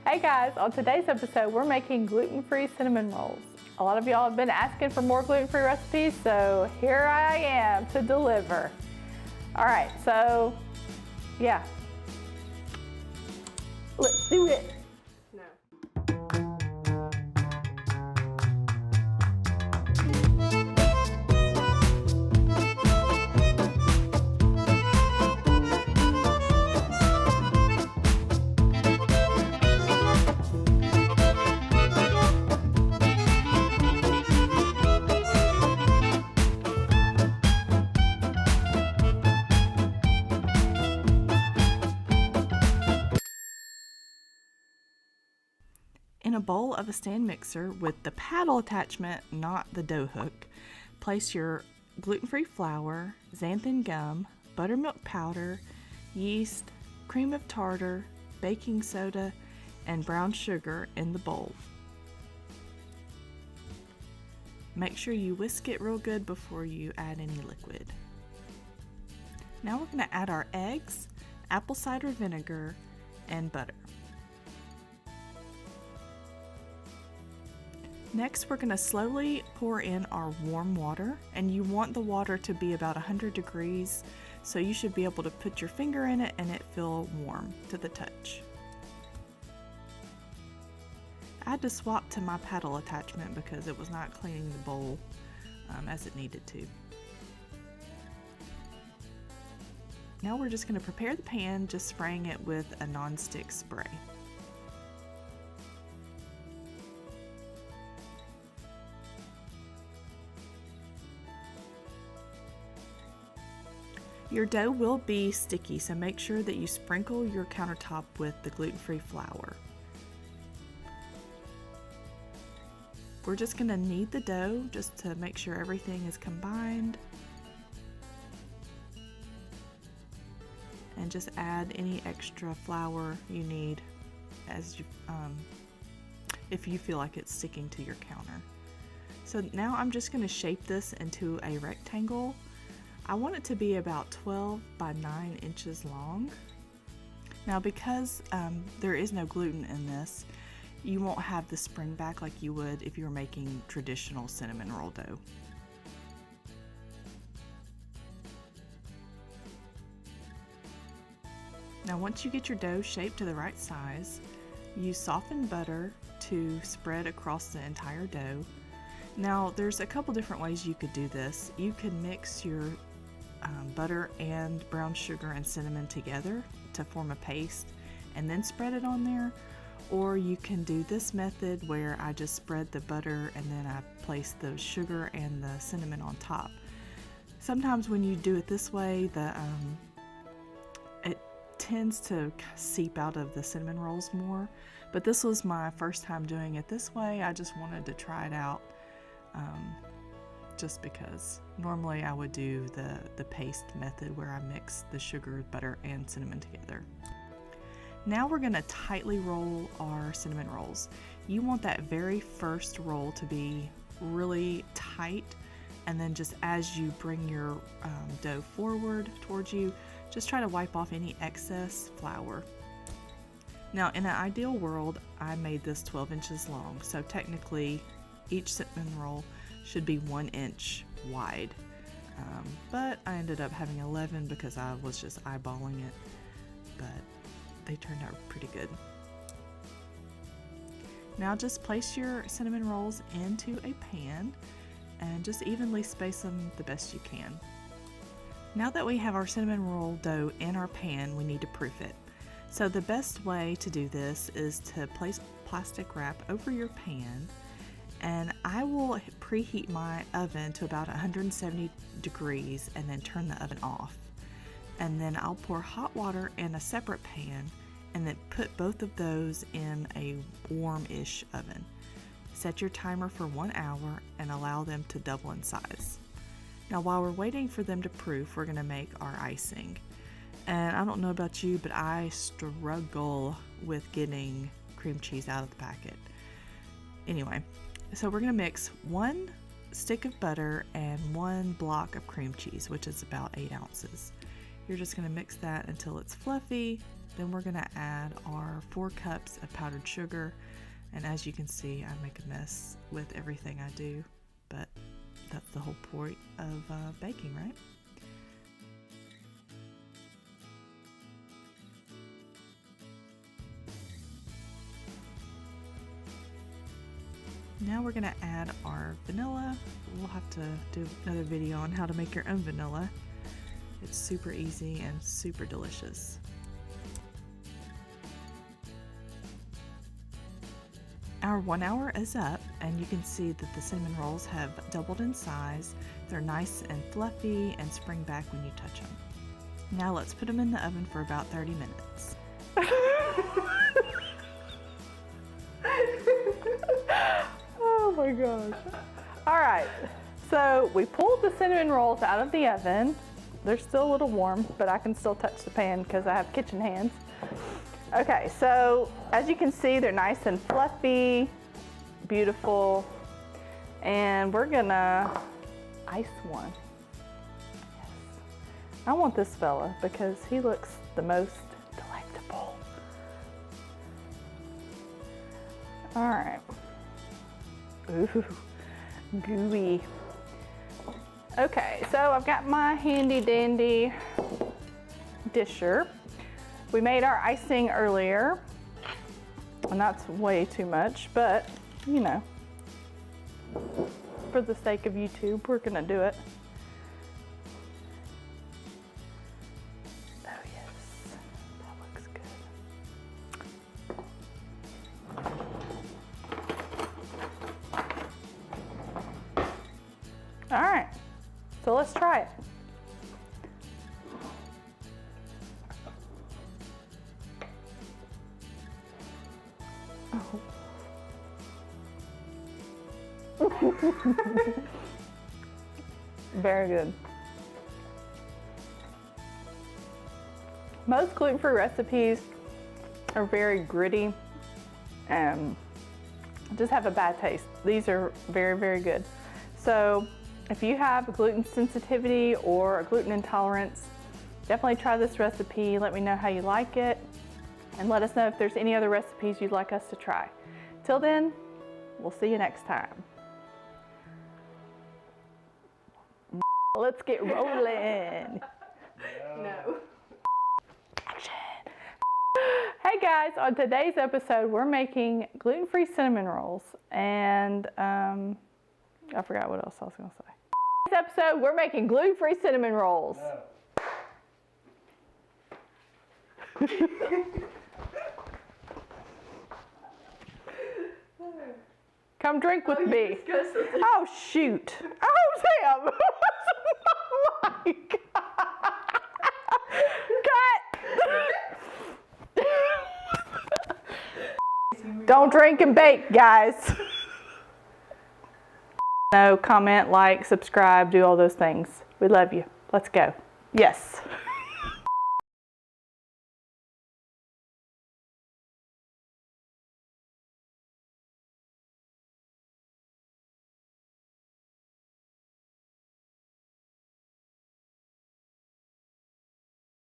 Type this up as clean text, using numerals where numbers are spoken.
Hey guys, on today's episode we're making gluten-free cinnamon rolls. A lot of y'all have been asking for more gluten-free recipes, so here I am to deliver. Alright, so yeah, let's do it. In a bowl of a stand mixer with the paddle attachment, not the dough hook, place your gluten-free flour, xanthan gum, buttermilk powder, yeast, cream of tartar, baking soda, and brown sugar in the bowl. Make sure you whisk it real good before you add any liquid. Now we're going to add our eggs, apple cider vinegar, and butter. Next, we're going to slowly pour in our warm water, and you want the water to be about 100 degrees, so you should be able to put your finger in it and it feel warm to the touch. I had to swap to my paddle attachment because it was not cleaning the bowl as it needed to. Now we're just going to prepare the pan, just spraying it with a non-stick spray. Your dough will be sticky, so make sure that you sprinkle your countertop with the gluten-free flour. We're just going to knead the dough just to make sure everything is combined. And just add any extra flour you need as you, if you feel like it's sticking to your counter. So now I'm just going to shape this into a rectangle. I want it to be about 12 by 9 inches long. Now because there is no gluten in this, you won't have the spring back like you would if you were making traditional cinnamon roll dough. Now once you get your dough shaped to the right size, use softened butter to spread across the entire dough. Now there's a couple different ways you could do this. You could mix your butter and brown sugar and cinnamon together to form a paste and then spread it on there, or you can do this method where I just spread the butter and then I place the sugar and the cinnamon on top. Sometimes when you do it this way, it tends to seep out of the cinnamon rolls more, but this was my first time doing it this way. I just wanted to try it out. Just because normally I would do the paste method where I mix the sugar, butter, and cinnamon together. Now we're going to tightly roll our cinnamon rolls. You want that very first roll to be really tight, and then just as you bring your dough forward towards you, just try to wipe off any excess flour. Now in an ideal world, I made this 12 inches long, so technically each cinnamon roll should be 1 inch wide, but I ended up having 11 because I was just eyeballing it, but they turned out pretty good. Now just place your cinnamon rolls into a pan and just evenly space them the best you can. Now that we have our cinnamon roll dough in our pan, we need to proof it. So the best way to do this is to place plastic wrap over your pan, and I will preheat my oven to about 170 degrees and then turn the oven off. And then I'll pour hot water in a separate pan and then put both of those in a warm-ish oven. Set your timer for 1 hour and allow them to double in size. Now while we're waiting for them to proof, we're gonna make our icing. And I don't know about you, but I struggle with getting cream cheese out of the packet. Anyway, so we're going to mix 1 stick of butter and 1 block of cream cheese, which is about 8 ounces. You're just going to mix that until it's fluffy Then we're gonna add our 4 cups of powdered sugar. And as you can see, I make a mess with everything I do, but that's the whole point of baking, right? Now we're gonna add our vanilla. We'll have to do another video on how to make your own vanilla. It's super easy and super delicious. Our 1 hour is up, and you can see that the cinnamon rolls have doubled in size. They're nice and fluffy and spring back when you touch them. Now let's put them in the oven for about 30 minutes. Oh my gosh. All right, so we pulled the cinnamon rolls out of the oven. They're still a little warm, but I can still touch the pan because I have kitchen hands. Okay, so as you can see, they're nice and fluffy, beautiful, and we're gonna ice one. Yes. I want this fella because he looks the most delectable. All right. Ooh, gooey. Okay, so I've got my handy dandy disher. We made our icing earlier, and that's way too much, but you know, for the sake of YouTube, we're gonna do it. Oh yes, that looks good. All right, so let's try it. Very good. Most gluten-free recipes are very gritty and just have a bad taste. These are very, very good. So if you have a gluten sensitivity or a gluten intolerance, definitely try this recipe. Let me know how you like it, and let us know if there's any other recipes you'd like us to try. Till then, we'll see you next time. Let's get rolling. No. Action. Hey guys, on today's episode, we're making gluten-free cinnamon rolls, and I forgot what else I was gonna say. This episode, we're making gluten-free cinnamon rolls. No. Come drink with me. Oh shoot. Oh damn. Oh my God. Cut. Don't drink and bake, guys. No, comment, like, subscribe, do all those things. We love you. Let's go. Yes.